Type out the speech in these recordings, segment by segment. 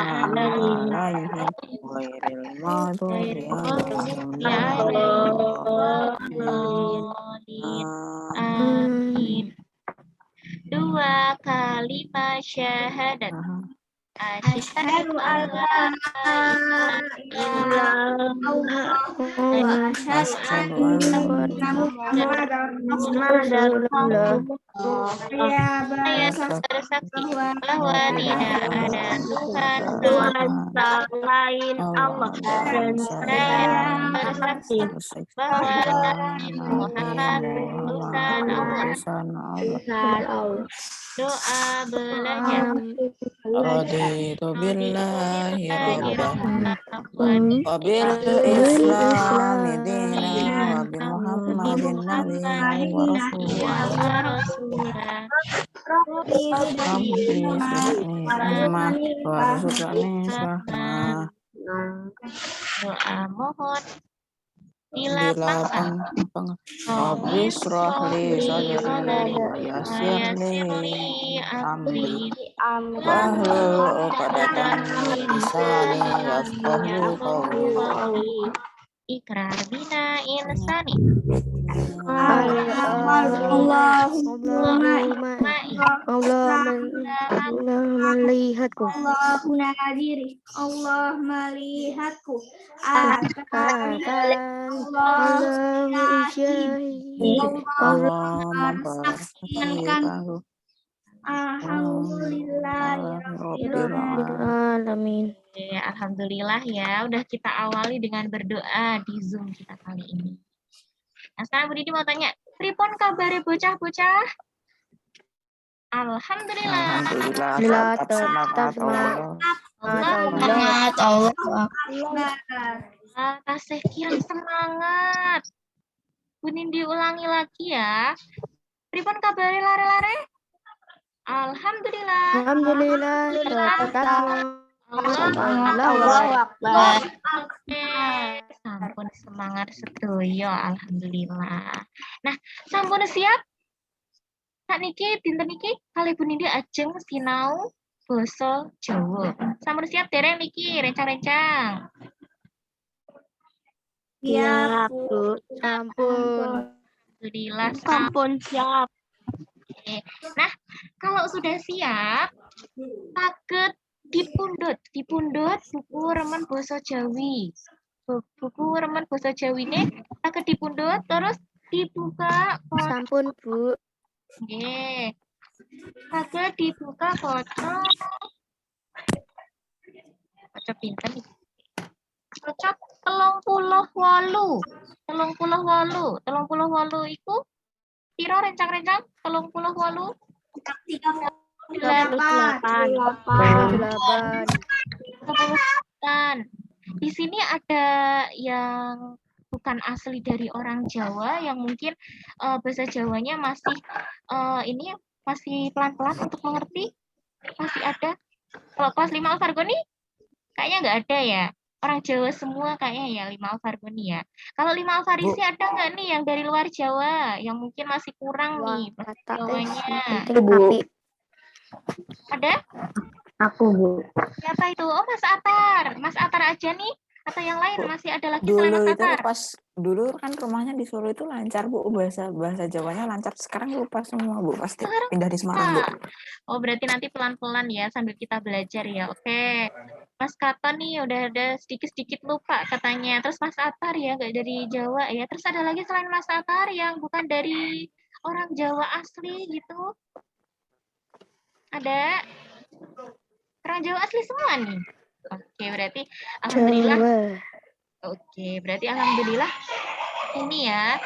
alaihim ghairil maghdubi alaihim Amin. Dua kalimat syahadat. Asyhadu an la ilaha illallah wa asyhadu anna Muhammadar Rasulullah. Saya bersaksi bahwa tidak ada Tuhan selain Allah, dan saya bersaksi bahwa Nabi Muhammad utusan Allah. Doa belajar. Raditu billahi rabban wa bil islami dinan wa bi Muhammadin nabiyyan wa rasulah. Rabbi syrahli ilmah warzuqni fahmah. Doa mohon Dilapang Rabbi syrahli sadri wa yassirli amri wahlul 'uqdatam min lisani yafqahu qawli. Ikrar bina insani. Allah melihatku. Allah melihatku. Allah usyahid. Allah memperhatikanku. Alamin. Alhamdulillah ya, udah kita awali dengan berdoa di Zoom kita kali ini. Nah, sekarang Bu Didi mau tanya, pripun kabare bocah-bocah? Alhamdulillah. Alhamdulillah, tetap semangat Allah. Kasih kirim semangat. Bu Nindi ulangi lagi ya. Pripun kabare lare-lare? Alhamdulillah. Alhamdulillah. Allahu Akbar. Oke, sampun semangat sedoyo, alhamdulillah. Nah, sampun siap? Sak niki dinten niki kali Bu Nindi ajeng sinau basa Jawa. Sampun siap dereng niki rencang-rencang? Siap, Bu. Sampun. Alhamdulillah Sampun siap. Oke. Nah, kalau sudah siap, saged dipundhut buku remen basa Jawi. Buku remen basa Jawi ini saged dipundhut terus dibuka. Sampun, Bu. Nggih. Saged dibuka foto. Foto pinten iki? Cocok 38. 38 iku piro rencang-rencang 38? 38. Di sini ada yang bukan asli dari orang Jawa yang mungkin bahasa Jawanya masih ini masih pelan-pelan untuk mengerti. Masih ada. Kalau kelas 5 Alfargoni kayaknya nggak ada ya. Orang Jawa semua kayaknya ya 5 Alfargoni ya. Kalau 5 Alfarisi ada nggak nih yang dari luar Jawa yang mungkin masih kurang nih bahasa Jawanya? Ada? Aku, Bu. Siapa itu? Oh, Mas Atar. Mas Atar aja nih? Atau yang lain? Masih ada lagi selain Dulu Mas itu Atar? pas dulu kan rumahnya di Solo itu lancar, Bu, bahasa Jawanya lancar. Sekarang lupa semua, Bu, pasti Sekarang pindah di Semarang, Bu. Oh, berarti nanti pelan-pelan ya sambil kita belajar ya. Oke. Mas Katon nih udah ada sedikit-sedikit lupa katanya. Terus Mas Atar ya, nggak dari Jawa ya. Terus ada lagi selain Mas Atar yang bukan dari orang Jawa asli gitu? Ada? Orang Jawa asli semua nih. Oke, berarti alhamdulillah. Oke, berarti alhamdulillah ini ya.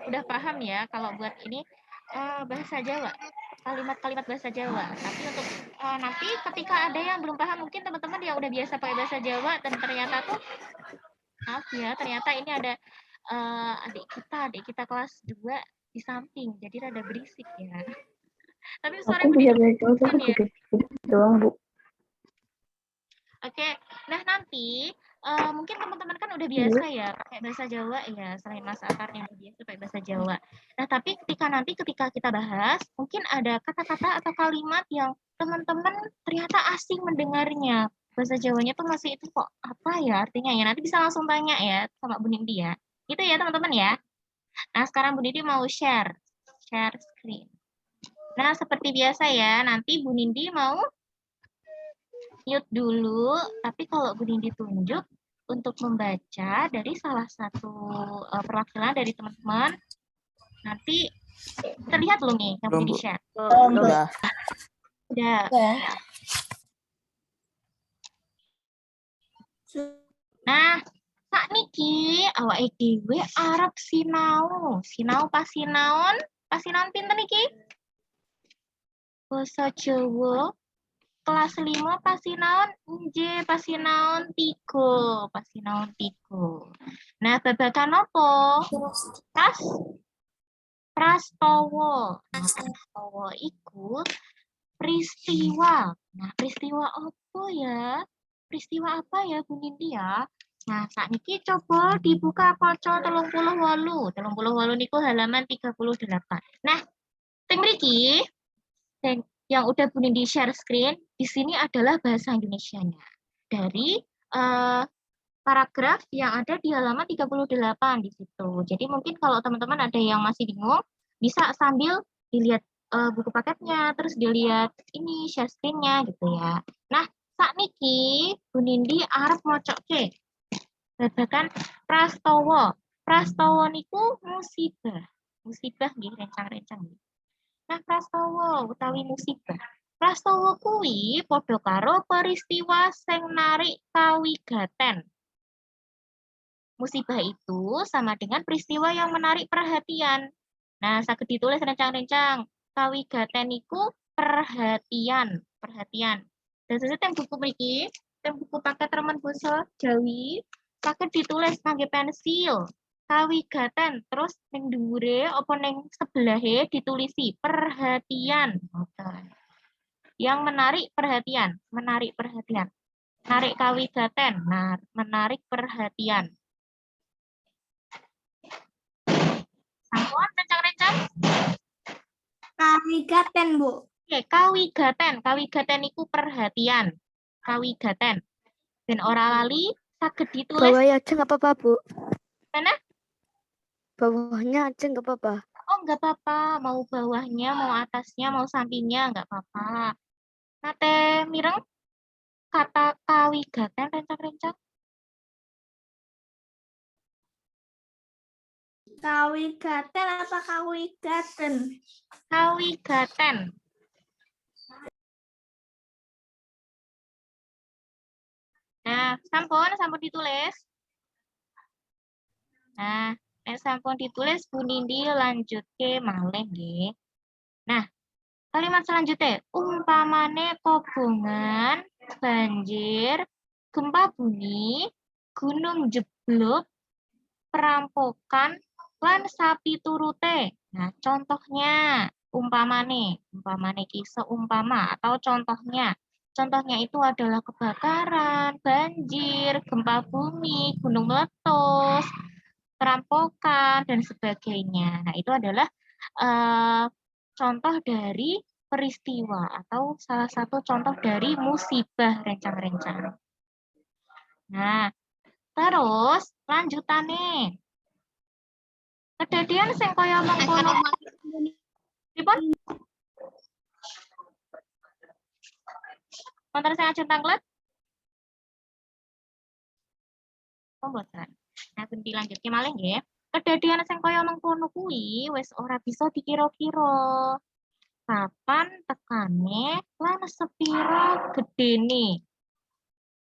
Udah paham ya kalau buat ini bahasa Jawa. Kalimat-kalimat bahasa Jawa. Tapi untuk nanti ketika ada yang belum paham, mungkin teman-teman yang udah biasa pakai bahasa Jawa dan ternyata tuh maaf ya, ternyata ini ada adik kita kelas 2 di samping. Jadi rada berisik ya. Tapi suara Aku bisa baca ya. doang, Bu. Oke, nah nanti mungkin teman-teman kan udah biasa ya pakai bahasa Jawa ya, selain Mas Akar yang udah biasa pakai bahasa Jawa. Nah, tapi ketika kita bahas, mungkin ada kata-kata atau kalimat yang teman-teman ternyata asing mendengarnya. Bahasa Jawanya tuh masih itu kok apa ya artinya ya? Nanti bisa langsung tanya ya sama Bu Nindi ya. Gitu ya teman-teman ya. Nah, sekarang Bu Nindi mau share screen. Nah, seperti biasa ya, nanti Bu Nindi mau mute dulu, tapi kalau Bu Nindi tunjuk untuk membaca dari salah satu perwakilan dari teman-teman, nanti terlihat belum nih yang Bu Nindi share? Udah. Udah. Nah, sak niki awake dhewe arep sinau. Sinau pas sinaon pinten niki? Basa Jawa kelas 5 pasinaon nggih pasinaon 3. Pasinaon 3. Nah, babagan apa? Prastawa. Nah, prastawa iku peristiwa. Nah, peristiwa apa ya? Peristiwa apa ya Bu Nindi ya? Nah, sakniki coba dibuka kaca 38. 38 niku halaman 38. Nah, teng mriki yang udah Bu Nindi share screen, di sini adalah bahasa Indonesianya. Dari paragraf yang ada di halaman 38 di situ. Jadi mungkin kalau teman-teman ada yang masih bingung, bisa sambil dilihat buku paketnya, terus dilihat ini share screen-nya gitu ya. Nah, saat niki Bu Nindi arep mocoke babagan prastawa. Prastawa niku musibah. Musibah nggih rencang-rencang. Nah, prastawa utawi musibah. Prastawa kuwi padha karo peristiwa sing narik kawigaten. Musibah itu sama dengan peristiwa yang menarik perhatian. Nah, saged ditulis rencang-rencang. Kawigaten iku perhatian. Dan sesuai yang buku mriki, yang buku paket remen basa Jawi, saged ditulis ngangge pensil. Kawigaten, terus ning dhuwure apa ning sebelahe ditulisi perhatian. Yang menarik perhatian. Narik kawigaten, nah, menarik perhatian. Sampun rencang-rencang? Kawigaten, Bu. Oke, kawigaten. Kawigaten iku perhatian. Kawigaten. Ben ora lali saged ditulis Bawahnya aja nggak apa-apa, Bu. mana? Bawahnya aja nggak apa-apa. Oh, nggak apa-apa. Mau bawahnya, mau atasnya, mau sampingnya, nggak apa-apa. Nate mireng kata kawigaten rencang-rencang. Kawigaten apa kawigaten? Kawigaten. Nah, sampun ditulis. Nah, sampun ditulis Bu Nindi lanjutke malih nggih. Nah, kalimat selanjutnya, umpamane kobongan, banjir, gempa bumi, gunung jeblok, perampokan, lan sapi turute. Nah, contohnya, umpamane kisah umpama atau contohnya. Contohnya itu adalah kebakaran, banjir, gempa bumi, gunung meletus, perampokan, dan sebagainya. Nah, itu adalah contoh dari peristiwa atau salah satu contoh dari musibah rencang-rencang. Nah, terus lanjutannya. Kedadian sing kaya mengkono. Pripun? Wonten sing ajeng tanglet? Oh, mboten. Nah, ganti lanjutke malih nggih. Kedadian sing kaya mengkono kuwi wis ora bisa dikira-kira. Kapan tekane lan sepira gedene.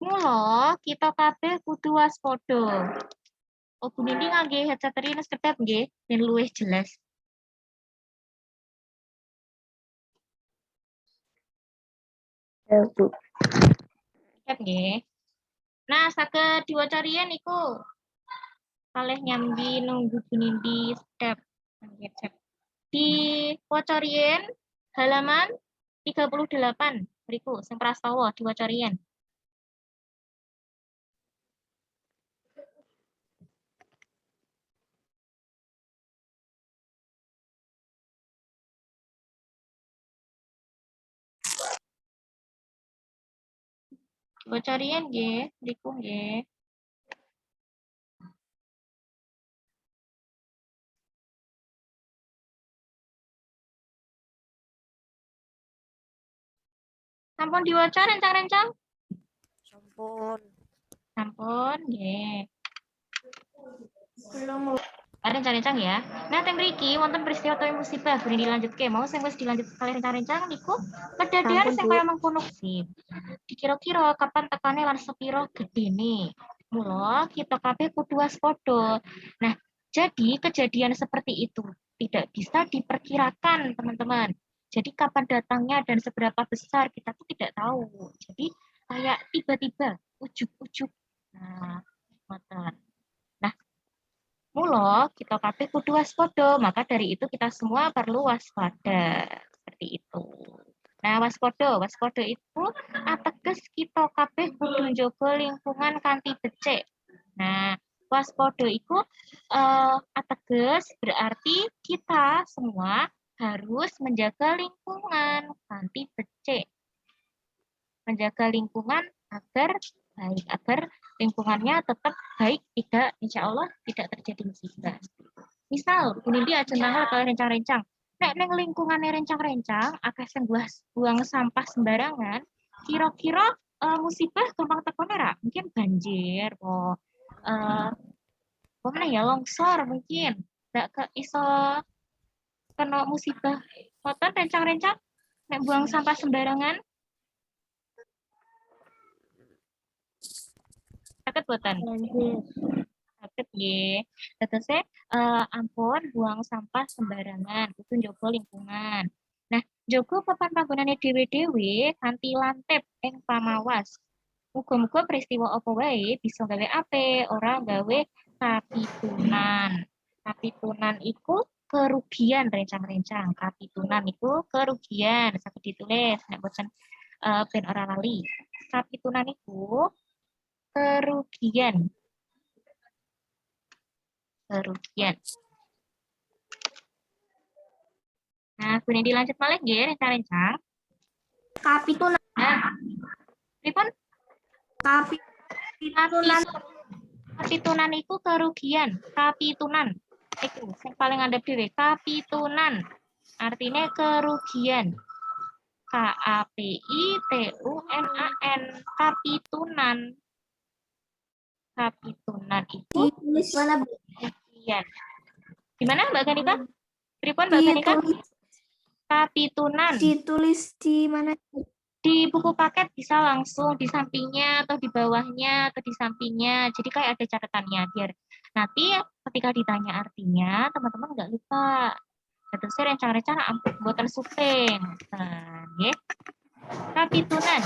Mula kita kabeh kudu waspada. Oh, Bu Nindi ngangge headset ini sekedap nggih, ben luwih jelas. Ya, Bu. Sekedap nggih. Nah, saged diwaca riyen niku. Kalih nyambi nunggu Bu Nindi sekedap headset. Di waca riyen halaman 38 mriku sing prastawa diwaca riyen. Bocarian nggih, niku nggih. Sampun diwaca rencang-rencang? Sampun. Sampun nggih. Belum. Rencang-rencang ya. Nah, teng mriki wonten peristiwa utawi musibah beri dilanjutke mau sing wis dilanjut kali rencang-rencang niku kedadian Sampun, sing Bu. kaya mengkono sih. Dikira-kira kapan tekane lan sepiro gedene. Mula kita kabeh kudu waspada. Nah, jadi kejadian seperti itu tidak bisa diperkirakan, teman-teman. Jadi kapan datangnya dan seberapa besar kita tuh tidak tahu. Jadi kayak tiba-tiba, ujuk-ujuk. Nah, ngoten. Nah, mula kita kabeh kudu waspada, maka dari itu kita semua perlu waspada. Seperti itu. Nah, waspada itu ateges kita kabeh kudu njaga lingkungan kanthi becik. Nah, waspada iku ateges berarti kita semua harus menjaga lingkungan kanthi becik. Menjaga lingkungan agar baik, agar lingkungannya tetap baik, tidak, insya Allah tidak terjadi musibah. Misal, ini dia aja nanggal kalau rencang-rencang. Nek neng lingkungannya rencang-rencang, akeh sing buang sampah sembarangan, kira-kira musibah gampang tekone ra? Mungkin banjir, mana ya longsor mungkin. Nggak ke iso kena musibah. Ngoten rencang-rencang, nek buang sampah sembarangan, sakit boten. Sakit nggih. Tetese ampun buang sampah sembarangan, kudu njaga lingkungan. Nah, njaga papan panggonane dhewe-dhewe kanthi lantip ing pamawas. Muga-muga peristiwa apa wae bisa gawe ape, ora gawe kapitunan. Kapitunan iku kerugian rencang-rencang. Kapitunan iku kerugian. Saged ditulis nek boten ben ora lali. Kapitunan iku kerugian. Kerugian. Nah, kemudian dilanjut malih nggih rencang-rencang. Kapitunan. Nah, pripun? Kapitunan. Kapitunan itu kerugian. Kapitunan. Itu yang paling andap dhewe. Kapitunan. Artinya kerugian. Kapitunan. Kapitunan. Kapitunan itu Ditulis mana, Bu? kerugian. Gimana Mbak Ganika? Pripun Mbak Ganika? Kapitunan. Ditulis di mana? Di buku paket bisa langsung di sampingnya atau di bawahnya atau di sampingnya. Jadi kayak ada catatannya biar nanti ketika ditanya artinya teman-teman nggak lupa. Terus saya rencana-rencana ampun buatan supeng. Nah, ya. Kapitunan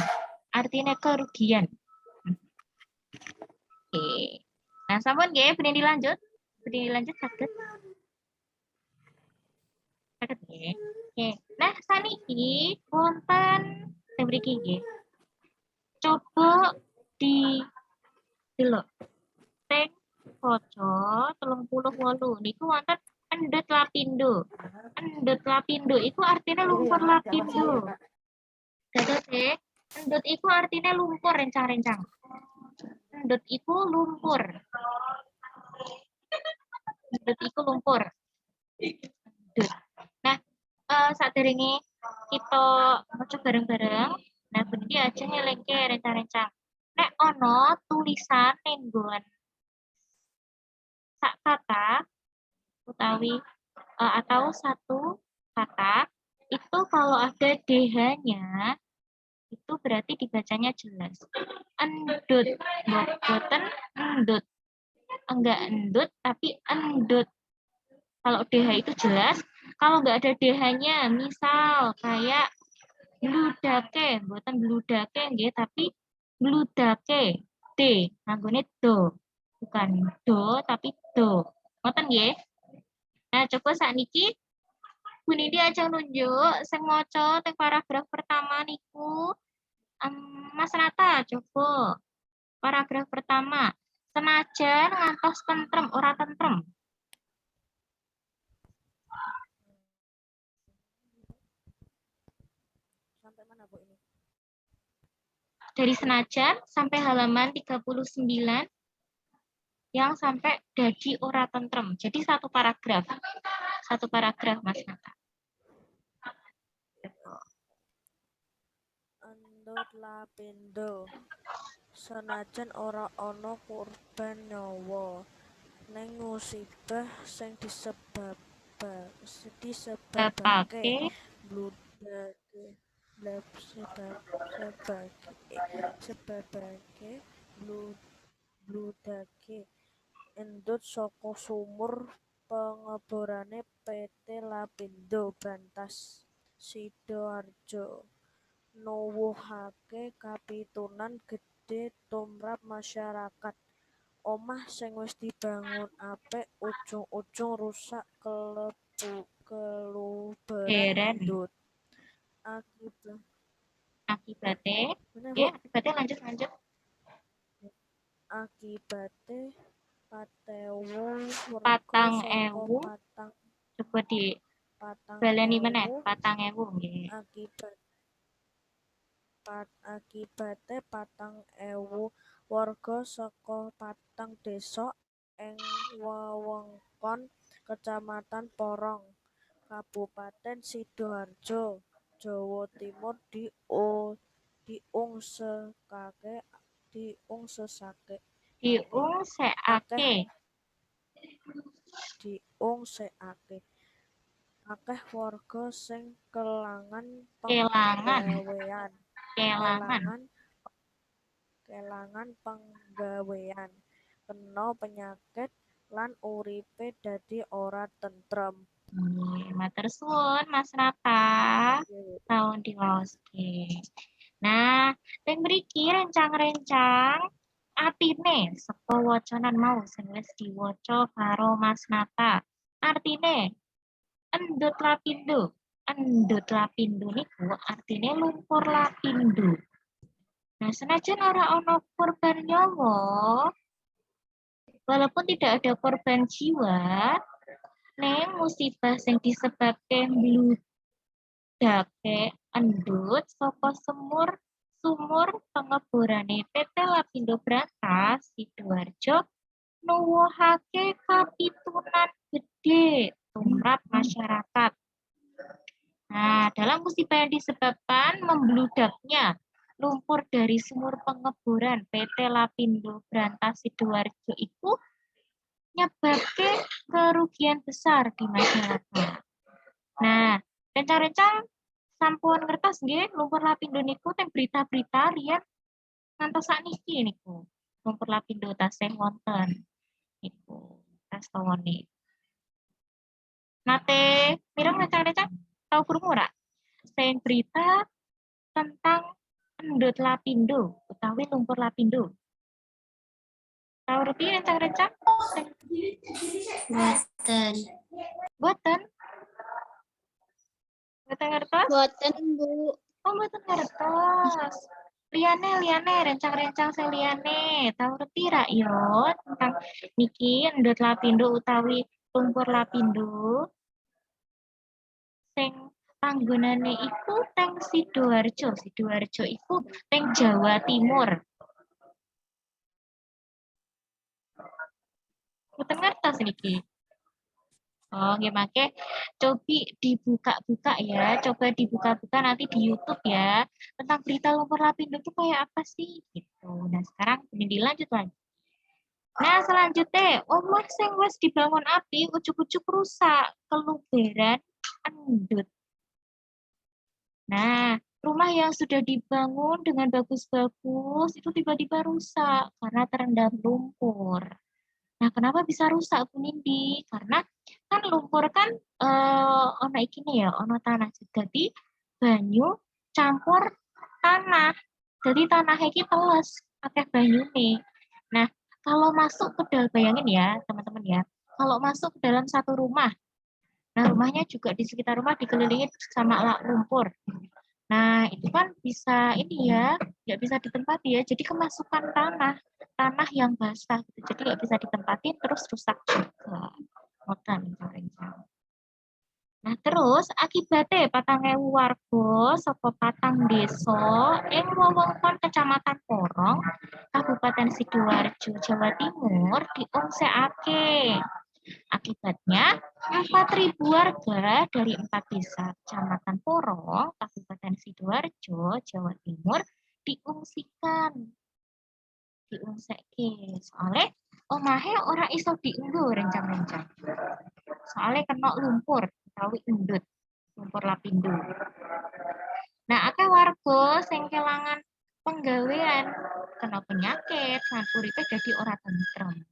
artinya kerugian. Oke. Nah, sampun nggih, bener dilanjut. Bener dilanjut sakit. Sakit nggih. Oke. Nah, saniki wonten mriki nggih. Coba di delok teng kaca 38 niku wonten endut lapindo. Endut lapindo iku artinya lumpur lapindo. Dados endut iku artinya lumpur rencang-rencang. Endut iku lumpur. Endut iku lumpur. Endut. Nah, saderenge kita maca bareng-bareng, nah bener aja ngelengke rencang-rencang. Nek ono tulisan ning nggon sak kata utawi atau satu kata itu kalau ada DH-nya itu berarti dibacanya jelas. Endut, boten endut. Enggak endut tapi endut. Kalau DH itu jelas, kalau nggak ada DH-nya, misal kayak bludake, boten bludake nggih tapi bludake. D, nganggone do. Bukan do tapi do. Ngoten nggih? Nah, coba sakniki Bu Nidi aja nunjuk sing maca teng paragraf pertama niku Mas Nata coba paragraf pertama. Senajan ngantos tentrem ora tentrem. Sampai mana, Bu, ini? dari Senajan sampai halaman 39 yang sampai dadi ora tentrem. Jadi satu paragraf Mas Nata. Endut lapindo. Senajan ora ana korban nyawa, ning musibah sing disebabake bludake sebabake bludake endut saka sumur pengeborane PT Lapindo Brantas Sidoarjo nuwuhake kapitunan gedhe tumrap masyarakat. Omah sing wis dibangun apik ujung-ujung rusak keluberan endut. Akibatnya lanjut. Akibate patewu Patang saka ewu. patang Coba di patang baleni meneh, ewu 4.000 nggih. Akibate 4.000 warga saka patang désa ing wewengkon Kecamatan Porong, Kabupaten Sidoarjo, Jawa Timur diungsekake. Akeh warga sing kelangan penggawéan, kena penyakit lan uripe dadi ora tentrem. Matur suwun Mas Nata. Tahun diwaoske. Nah, teng mriki rencang-rencang artine saka wacanan mau sing wis diwaca karo Mas Nata. Artine endut lapindo. Endut lapindo niku artine lumpur lapindo. Nah, senajan ora ana korban nyawa, walaupun tidak ada korban jiwa, neng musibah sing disebabke mbludake endut saka sumur pengeborane PT Lapindo Brantas Sidoarjo nuwuhake kapitunan gede tumrap masyarakat. Nah, dalam musibah yang disebabkan membludaknya lumpur dari sumur pengeboran PT Lapindo Brantas Sidoarjo itu nyebabke kerugian besar di masyarakat. Nah, rencang-rencang sampun ngertos nggih lumpur lapindo niku teng berita-berita riyen ngantos sakniki niku. Lumpur lapindo tasih wonten niku kastawane. Nate mireng rencang-rencang tau krungu ora? Sing berita tentang endut lapindo utawi lumpur lapindo. Tahu ngerti rencang-rencang? Boten. Boten ngertos? Boten, Bu. Oh, boten ngertos. Liane rencang-rencang sing liyane. Tahu ngerti ra yo tentang niki endut lapindo utawi lumpur lapindo? Sing panggonane iku teng Sidoarjo. Sidoarjo iku teng Jawa Timur. Boten ngertos niki. Oh, nggih make coba dibuka-buka ya, coba dibuka-buka nanti di YouTube ya tentang berita lumpur lapindo itu kayak apa sih gitu. Nah, sekarang ini dilanjut lagi. Nah, selanjutnya omah sing wis dibangun api ujuk-ujuk rusak keluberan endut. Nah, rumah yang sudah dibangun dengan bagus-bagus itu tiba-tiba rusak karena terendam lumpur. Nah, kenapa bisa rusak Bu Nindi? Karena kan lumpur kan ono ikine ya, ono tanah. Jadi banyu campur tanah. Jadi tanah iki teles, akeh banyune. Nah, kalau masuk ke dalam, bayangin ya teman-teman ya, kalau masuk ke dalam satu rumah, nah rumahnya juga di sekitar rumah dikelilingi sama lumpur. Nah, itu kan bisa ini ya, nggak bisa ditempati ya. Jadi kemasukan tanah yang basah gitu. Jadi nggak bisa ditempatin terus rusak juga. Rencang. Nah, terus akibatnya 4.000 warga saka 4 desa ing wewengkon Kecamatan Porong, Kabupaten Sidoarjo, Jawa Timur diungsekake. Akibatnya 4.000 warga dari 4 desa Kecamatan Porong, Kabupaten Sidoarjo, Jawa Timur diungsikan. Diungsekke. Soalnya omahe ora iso dienggo rencang-rencang. Soalnya kena lumpur utawi endut, lumpur lapindo. Nah, akeh warga sing kelangan penggawean, kena penyakit, lan uripe dadi ora tentrem.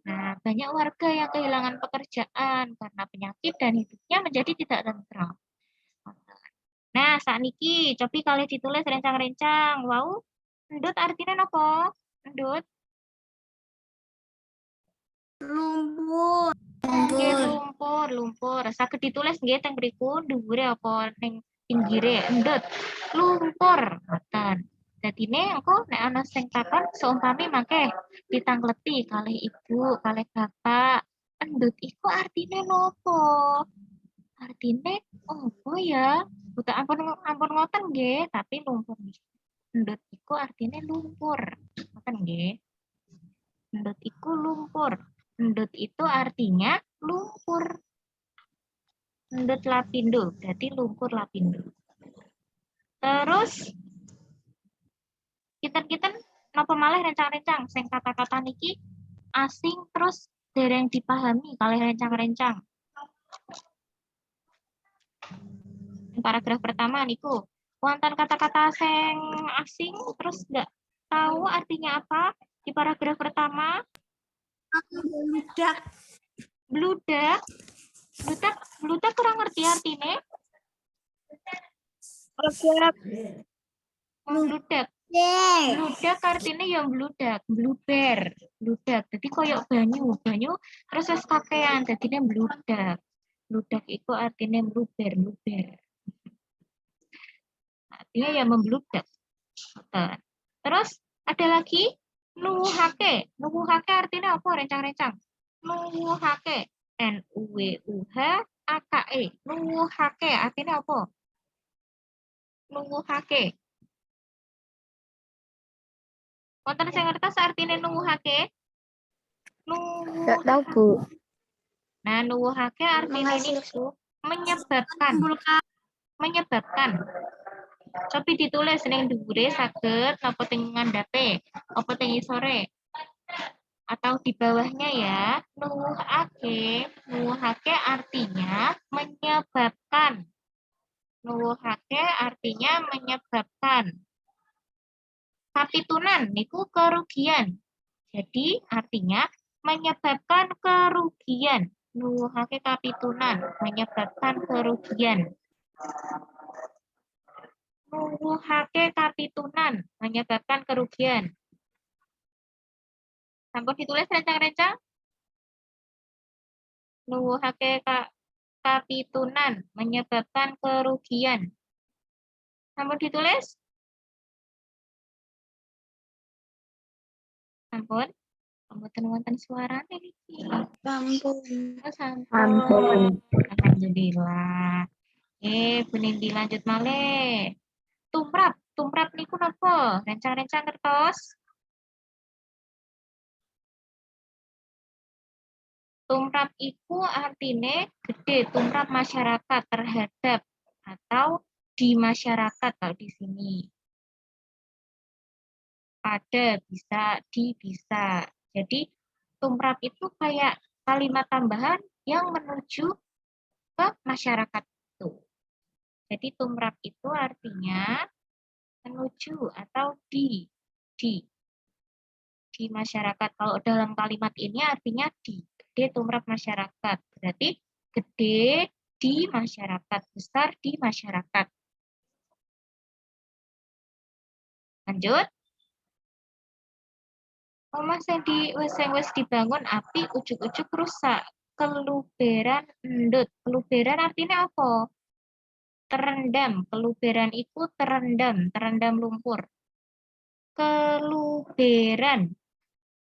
Nah, banyak warga yang kehilangan pekerjaan karena penyakit dan hidupnya menjadi tidak tentram. Nah, sakniki cobi kali ditulis rencang-rencang. Wau, endut artinya apa? Endut? Lumpur. Nggih, lumpur. Saged ditulis nggih teng mriku dhuwure apa ning pinggire endut. Lumpur. Ngoten. Dadine engko nek ana sing takon seumpami mangke ditangleti kalih ibu, kalih bapak. Endut iku artine nopo? Artine opo ya? Buta ampun ngoten nggih, tapi lumpur nggih. Endut iku artine lumpur. Ngoten nggih. Endut iku lumpur. Endut itu artinya lumpur. Endut lapindo, berarti lumpur lapindo. Terus kita napa malih rencang-rencang sing kata-kata niki asing terus dereng dipahami kalih rencang-rencang. Paragraf pertama niku wonten kata-kata sing asing terus nggak tahu artinya apa di paragraf pertama. Bludak. Bludak. Bludak kurang ngerti artinya. Bludak. Bludak artinya yang bludak, bluber, bludak. Jadi koyok banyu terus wis kakean dadine bludak. Bludak itu artinya bluber. Artinya yang membludak. Terus ada lagi nuwuhake. Nuwuhake artinya apa rencang-rencang? Nuwuhake. N-U-W-U-H-A-K-E. Nuwuhake artinya apa? Nuwuhake. Wonten sing ngertos artine nuwuhake? Enggak tahu, Bu. Nah, nuwuhake artine niku menyebabkan. Cobi ditulis ning dhuwure saged napa teng ngandhape, apa teng isore. Atau di bawahnya ya. Nuwuhake artinya menyebabkan. Nuwuhake artinya menyebabkan. Kapitunan niku kerugian. Jadi artinya menyebabkan kerugian. Nuwuhake kapitunan, menyebabkan kerugian. Nuwuhake kapitunan, menyebabkan kerugian. Sampun ditulis rencang-rencang? Nuwuhake kapitunan, menyebabkan kerugian. Sampun ditulis? Sampun? Wonten suarane niki. Sampun. Alhamdulillah. Bu Nindi lanjut malih. Tumrap niku napa? Rencang-rencang kertos. Tumrap iku artine gede, tumrap masyarakat terhadap atau di masyarakat kalau di sini. Ada, bisa, di, bisa. Jadi tumrap itu kayak kalimat tambahan yang menuju ke masyarakat itu. Jadi tumrap itu artinya menuju atau di masyarakat. Kalau dalam kalimat ini artinya di. Gede tumrap masyarakat. Berarti gede di masyarakat, besar di masyarakat. Lanjut. Omah sing wis dibangun api ujuk-ujuk rusak. Keluberan endut. Keluberan artinya apa? Terendam. Keluberan itu terendam lumpur. Keluberan,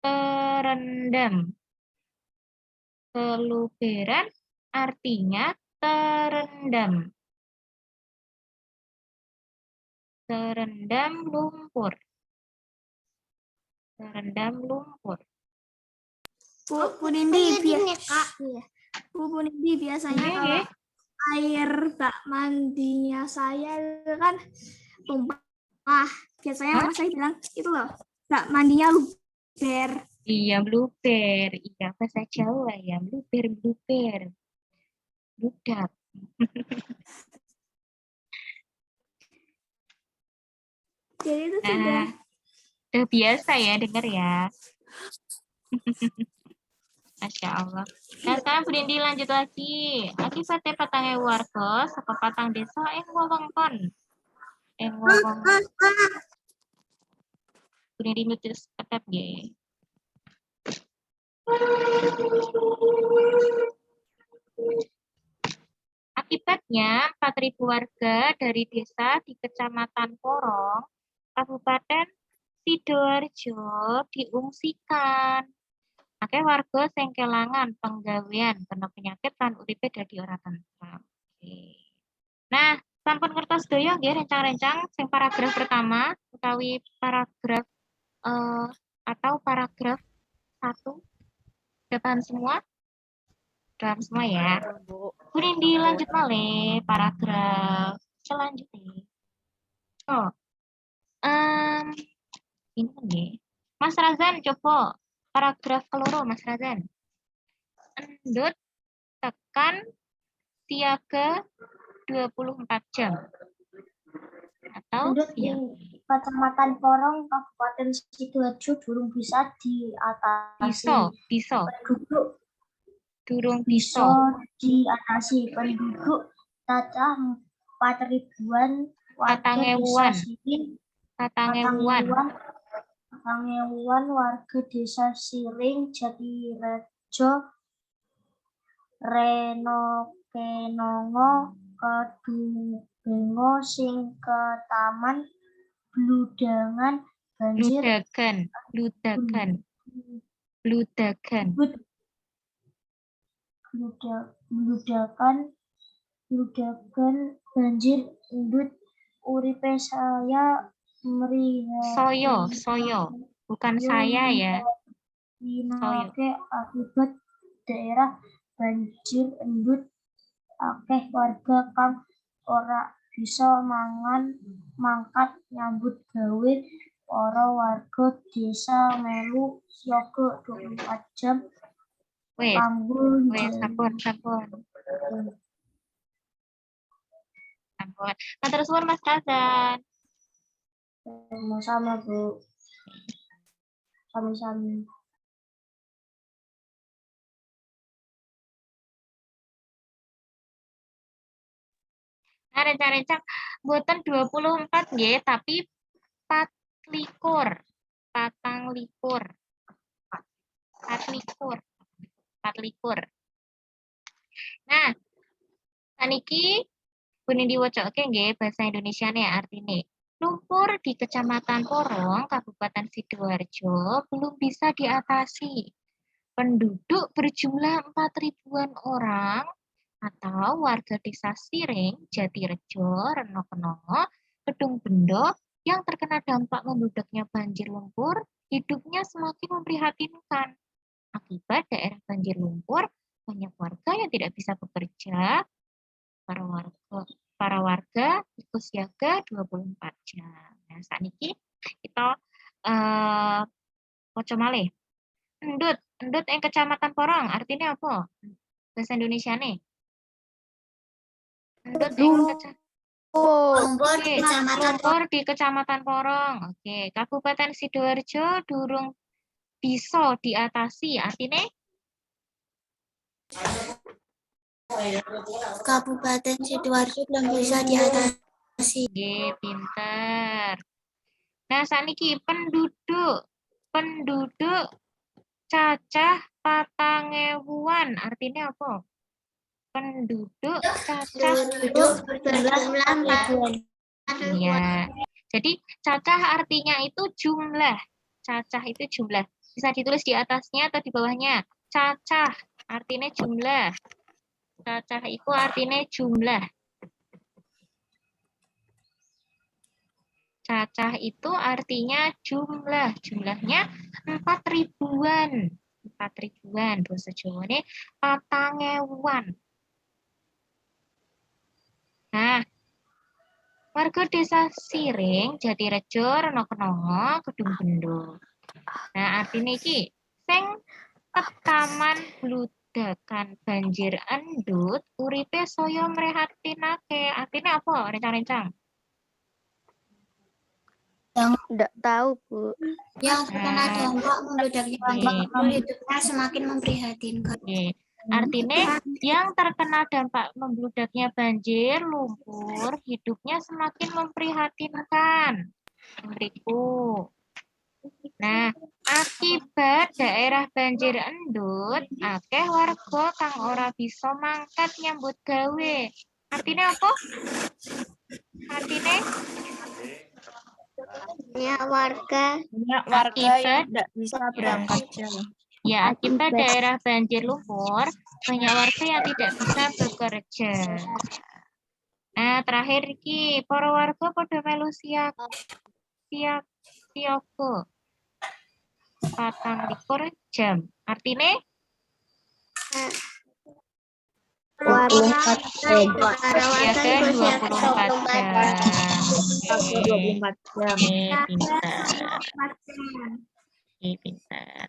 terendam. Keluberan artinya terendam. Terendam lumpur. Terendam lumpur. Bu Nindi, Bu Nindi biasanya Iya, kalau iya. air bak mandinya saya itu kan tumpah. Biasanya Hah? mama saya bilang itu loh, bak mandinya luber. Iya, blueber. Iya, bahasa Jawa ya. Blueber, blueber. Budak. Jadi itu sudah Nah, udah biasa ya denger ya. Masya Allah. Nah, sekarang Bu Nindi lanjut lagi. Akibatnya patangnya warga saka patang desa ing wewengkon. Ing wewengkon. Bu Nindi nulis ketep nggih. Akibatnya 4.000 warga dari desa di Kecamatan Porong, Kabupaten Sidoarjo diungsikan. Akeh warga sing kelangan penggawean kena penyakit lan uripe dadi ora tentram. Oke. Nah, sampun ngertos sedaya nggih rencang-rencang sing paragraf pertama utawi paragraf atau paragraf 1. Sudah paham semua? Paham semua ya. Pun, Bu. Bu Nindi lanjut malih paragraf selanjutnya. Oh, ini nggih. Mas Razan coba paragraf keloro Mas Razan. Endut tekan siaga 24 jam. Atau Endut siaga. ing Kecamatan Porong, Kabupaten Sidoarjo durung bisa diatasi. Bisa. Penduduk Durung bisa bisa. diatasi. Penduduk cacah 4.000-an warga Patang desa Siring. ewuan. Warga desa Siring, Jatirejo, Reno Kenongo, Kedungbengo, sing Ketaman, Bludangan, banjir Ludagan. Bludagan, banjir endut uripe saya Soyo. Bukan saya ya. Dinake akibat daerah banjir endut, akeh warga kang ora bisa mangkat nyambut gawe. Para warga desa melu siaga 24 jam Wes, kanggo sampun. Matur suwun Mas Razan. sama-sama Bu. Sami-sami. Nah, rencang-rencang mboten 24 nggih, tapi 4 likur. Nah, saniki Bu Nindi wocake nggih bahasa Indonesiane artine. Lumpur di Kecamatan Porong, Kabupaten Sidoarjo belum bisa diatasi. Penduduk berjumlah 4.000-an orang atau warga desa Siring, Jatirejo, Reno Kenongo, Kedung Bendo yang terkena dampak membludaknya banjir lumpur, hidupnya semakin memprihatinkan. Akibat daerah banjir lumpur, banyak warga yang tidak bisa bekerja. Para warga ikut siaga 24 jam. Nah, saat ini kita maca malih. Endut yang Kecamatan Porong artinya apa? Bahasa Indonesia nih. Endut yang lumpur di Kecamatan Porong. Oke, Kabupaten Sidoarjo durung bisa diatasi. Artinya Kabupaten Sidoarjo belum bisa diatasi. Nggih, pinter. Nah, saniki penduduk cacah 4.000-an. Artinya apa? Penduduk cacah berjumlah 4.000-an. Iya. Jadi cacah artinya itu jumlah. Cacah itu jumlah. Bisa ditulis di atasnya atau di bawahnya. Cacah artinya jumlah. Cacah iku artinya jumlah. Cacah itu artinya jumlah. Jumlahnya 4 ribuan. 4 ribuan. Basa Jawane 4.000-an. Nah, warga desa Siring, Jatirejo, Renokenanga, Kedung Bendo. Nah, artinya iki sing ketaman bludakan banjir endut, uripe saya mrehatinake. Artinya apa? Rencang-rencang. Enggak tahu, Bu. Yang terkena Nah, dampak membludaknya banjir itu hidupnya semakin memprihatinkan. oke. Artinya yang terkena dampak membludaknya banjir, lumpur, hidupnya semakin memprihatinkan. Beriku. Nah, akibat daerah banjir endut, akeh warga kang ora bisa mangkat nyambut gawe. Artinya apa? Artinya Ya warga Banyak warga Akibat- yang tidak bisa berangkat jauh. ya akibat daerah banjir lumpur, banyak warga yang tidak bisa bekerja. Nah, terakhir iki para warga pada melu siaga 24 jam. Artinya warga siaga 24 jam. 24 jam. Oke, pintar.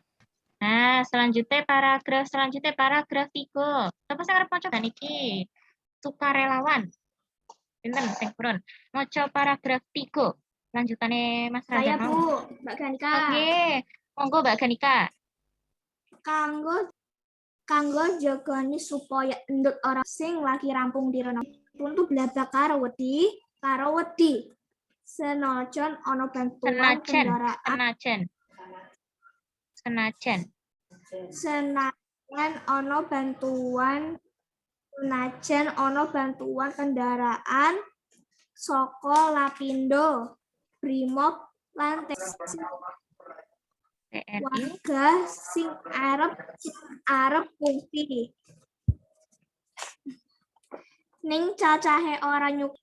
Nah, selanjutnya paragraf 3. Apa sing arep maca niki? Sukarelawan. Pinten sing purun. Maca paragraf 3. Lanjutannya Mas Raza Saya mau. Bu, Mbak Ganika. Oke, monggo Mbak Ganika. Kanggo jagani supaya endut orang sing lagi rampung di renang untuk blabak karo wedi senajan ana bantuan kendaraan Senajan ana bantuan kendaraan saka Lapindo, Brimob lan TNI. warga sing arep bukti ning cacahe ora nyuk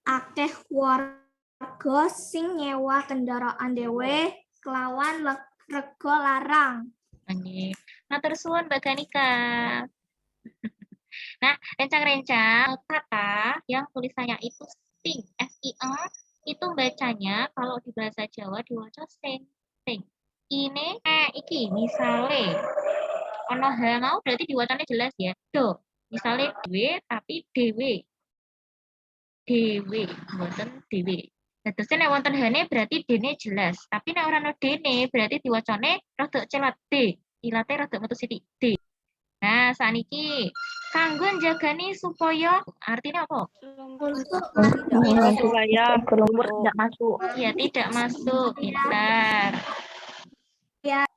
akeh warga sing nyewa kendaraan dhewe kelawan rega larang. Nggih. Matur suwun Mbak Ganika. Nah, rencang-rencang kata yang tulisannya itu sing, S-I-N, itu bacanya kalau di bahasa Jawa diwaca sing. Ini iki misale ono H mau berarti diwacanya jelas ya. Do. Misale dewe tapi dewe. Mboten dewe. Terus nek wonten hane berarti dene jelas, tapi nek ora ono dene berarti diwacane rada celat D. Ilate rada metu sithik D. Nah, saniki kanggo njagani supaya artinya apa? Supaya lumpur tidak masuk. Ya, tidak masuk. Pintar.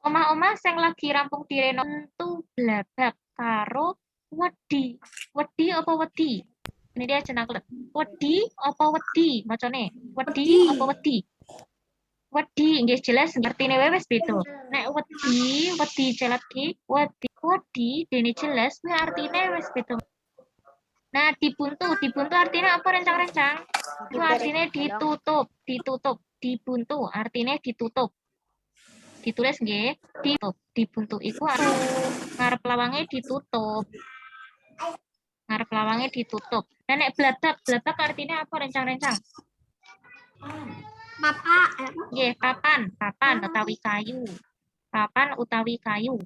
Omah-omah sing lagi rampung direno tentu blabak karo wedi. Wedi apa wedi? Ini dia cenaklet. Wedi apa wedi? Macane. Wedi apa wedi? Wedi nggih jelas ngertine wae wis beda. Nek wedi celat ki, wedi dene jelas kuwi artine wis beda. Nah, dibuntu artinya apa rencang-rencang? Itu artinya ditutup. Dibuntu artinya ditutup. Ditulis nggih, ditutup. Dibuntu iku ngarep lawange ditutup. Ngarep lawange ditutup. Nah, nek blabak artinya apa rencang-rencang? Nggih, papan utawi kayu. Papan utawi kayu.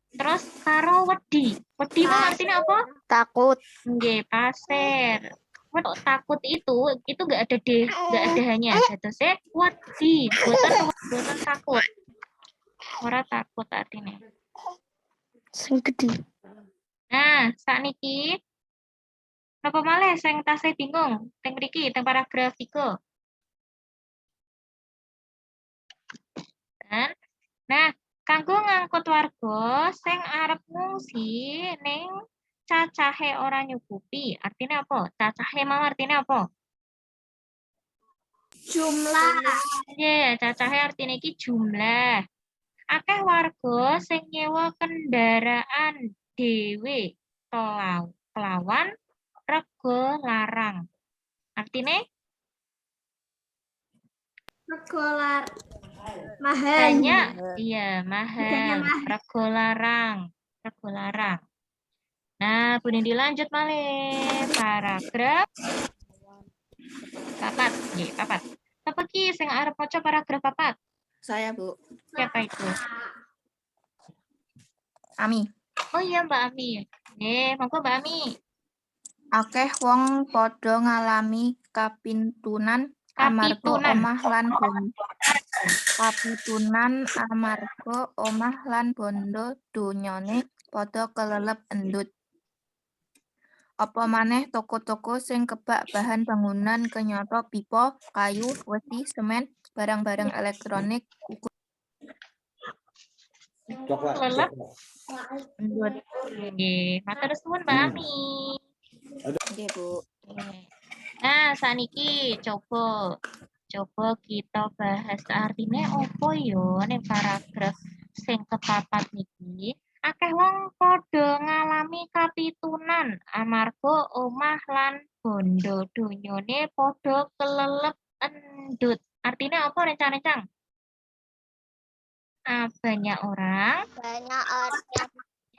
Terus karo wedi. Wedi itu artinya apa? Takut. Nggih, pasir. Takut itu enggak ada enggak ada hanya. Jatuhnya wedi, boten takut. Ora takut artinya. Sing gede. Nah, sakniki napa malih sing tasih bingung? Teng mriki, teng paragraf 3. Dan nah, kanggo ngangkut warga sing arep ngungsi ning cacahe ora nyukupi. Artinya apa? Cacahe mau artinya apa? Jumlah Ya, cacahe artinya iki jumlah. Akeh warga sing nyewa kendaraan dhewe. kelawan rego larang. Artinya Regolar. Mahal. banyak, iya Harganya mahal. mahal. Rego larang. Nah, Bu Nindi lanjut malih. Paragraf papat. Nggih, papat. Apa ki sing arep maca paragraf papat? Saya, Bu. Siapa itu? Ami. Oh iya, Mbak Ami. Monggo Mbak Ami. Akeh wong padha ngalami kapintunan amarga Kapitunan. omah lan bondo. Kapitunan amarga omah lan bondo donyane padha kelelep endut. Apa maneh toko-toko sing kebak bahan bangunan kenyata pipa, kayu, wesi, semen, barang-barang elektronik uga Kelelep endut. Nggih, matur suwun Mbak Ami. nggih, Bu. Nah, saniki coba kita bahas artinya opo yo ning paragraf sing kepapat niki. Akeh wong padha ngalami kapitunan amarga omah lan bondo donyane padha kelelep endut. Artinya apa rencang-rencang? Banyak orang Banyak orang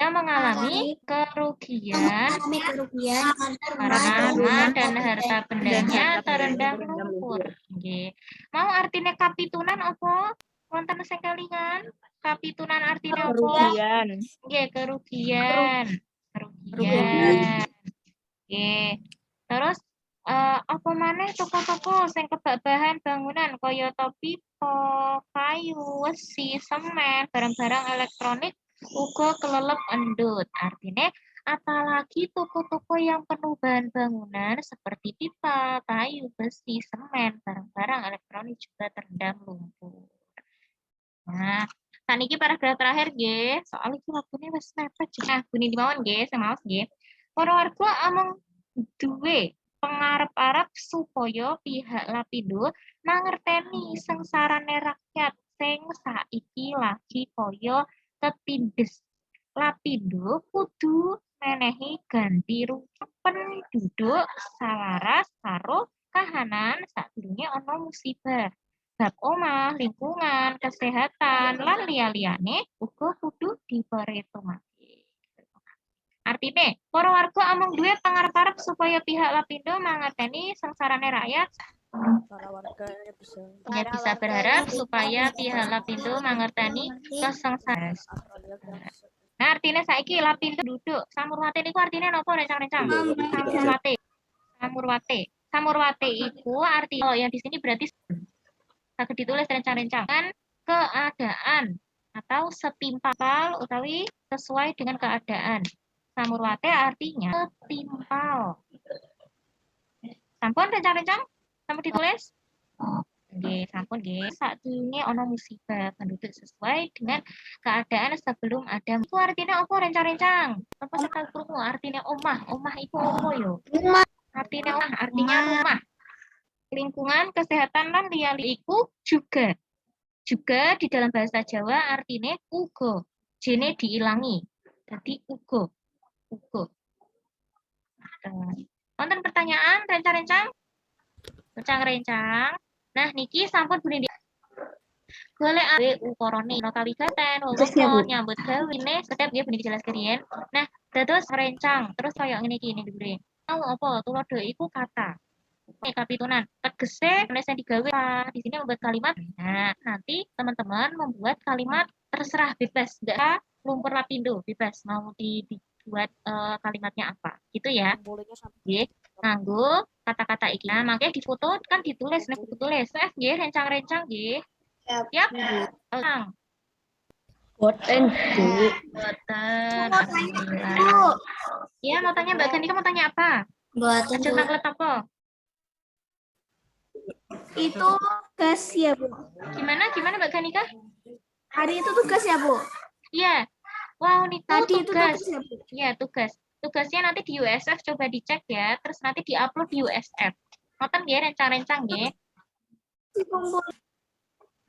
yang mengalami kerugian mengalami kerugian karena rumah dan harta bendanya harta terendam bendanya lumpur. Nggih. Mau artinya kapitunan apa? Wonten sing kelingan? Kapitunan artinya apa? Kerugian. Nggih, kerugian. Nggih. Terus apa maneh toko-toko sing kebak bahan bangunan kaya pipa, kayu, wesi, semen, barang-barang elektronik uga kelelep endut. Artinya apalagi toko-toko yang penuh bahan bangunan seperti pipa, kayu, besi, semen, barang-barang elektronik juga terendam lumpur. Nah, saniki paragraf terakhir nggih, soal iki waktunya wis mepet. Nah, bunyi dimawon nggih, semaos nggih. Para warga amung duwe pengarep-arep supaya pihak Lapindo mangerteni sengsarane rakyat sing saiki lagi kaya ketindes. Lapindo kudu menehi ganti rugi penduduk salaras karo kahanan sadurunge ana musibah. Bab omah, lingkungan, kesehatan, lan liya-liyane uga kudu diperhitungake. Artinya, para warga amung duwe pangarep-arep supaya pihak Lapindo mangerteni sengsarane rakyat. Para warganya bisa Bisa berharap supaya pihak Lapindo mangerteni kesengsaraan. Nah, artinya saiki Lapindo duduk. Samurwate niku artinya napa rencang-rencang? Samurwate iku arti yang di sini berarti saged ditulis rencang-rencang keadaan atau setimpal utawi sesuai dengan keadaan. Samurwate artinya setimpal. Sampun rencang-rencang? Sampun ditulis? Nggih, sampun nggih. Sadurunge ana musibah penduduk sesuai dengan keadaan sebelum ada. Itu artinya apa rencang-rencang? Apa sekal krungu artinya omah? Omah iku apa yo? Artinya omah, artinya rumah. Lingkungan, kesehatan lan liya-liya iku juga. Juga di dalam bahasa Jawa artinya uga. Jene diilangi. Jadi uga. Wonten pertanyaan rencang-rencang? Rencang-rencang. Nah, niki sampun bunyi golek awe ukarane no kawigaten wewengkon nyambut gawe ne setiap nggih bunyi dijelaskan yen. Nah, dados rencang terus kaya ngene iki ndure. Mau apa? Tulodo iku kata. Kapitunan tegese yang digawe di sini membuat kalimat. Nah, nanti teman-teman membuat kalimat terserah bebas, enggak lumpur Lapindo bebas mau dibuat kalimatnya apa gitu ya. Nggih, nganggo kata-kata iki. Nah, makanya difoto kan ditulis nek buku tulis. Nggih, rencang-rencang nggih. Siap? Rencang. Boten, Bu. Boten. Mau tanya, Bu. Iya, mau tanya Mbak Gandika mau tanya apa? buat Lanjut maklet apa? Itu tugas ya, Bu. Gimana Mbak Gandika? Hari itu tugas ya, Bu. Iya. Wow, niku Tadi itu tugas. tugas ya, Bu. Iya, tugas. Tugasnya nanti di USF coba dicek ya, terus nanti diupload di USF. Ngoten nggih rencang-rencang nggih. Dikumpul.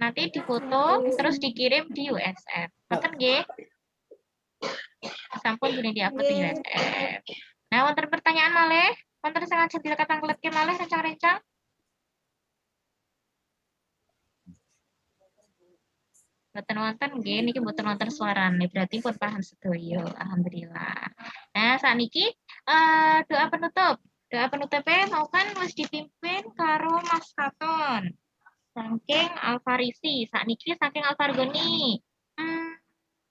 Nanti difoto terus dikirim di USF. Ngoten nggih? Sampun Bu Nindi upload di WhatsApp. Nah, wonten pertanyaan malih? Wonten sing ajeng ditangletke malih rencang-rencang? Mboten wonten nggih, niki mboten wonten suarane, berarti pun paham sedaya. Alhamdulillah. Nah, sakniki doa penutup. Doa penutupnya mau kan wis dipimpin karo Mas Katon. Saking Alfarisi, sakniki saking Alfargoni.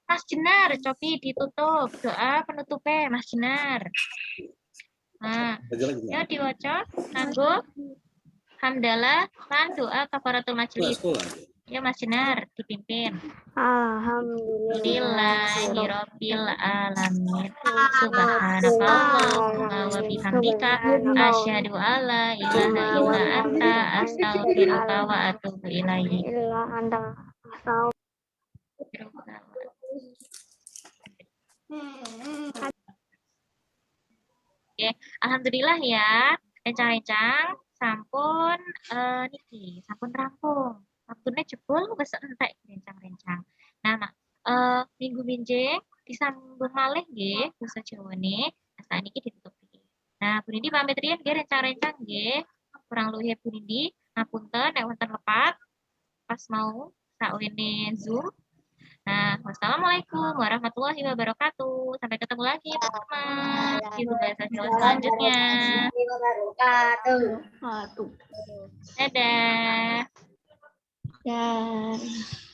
Mas Jenar, cobi ditutup doa penutupnya Mas Jenar. Nah, ya diwaca nganggo hamdalah lan doa kafaratul majelis. Ya Mas Jenar dipimpin. Alhamdulillahirabbil alamin. Subhanakallahumma wa bihamdika asyhadu alla ilaha illa anta astaghfiruka wa atubu ilaik. Oke, alhamdulillah ya. Rencang-rencang sampun niki, sampun rampung. Waktune jebul wis entek rencang-rencang. Nah, minggu benjing disambung malih nggih basa Jawane. Nah, niki ditutupi. Nah, Bu Nindi pamit riyen nggih rencang-rencang nggih. Kurang luwih Bu Nindi ngapunten nek wonten lepat pas mau sakwene Zoom. Nah, wassalamualaikum warahmatullahi wabarakatuh. Sampai ketemu lagi teman-teman di bahasa Jawa selanjutnya. Dadah. Dan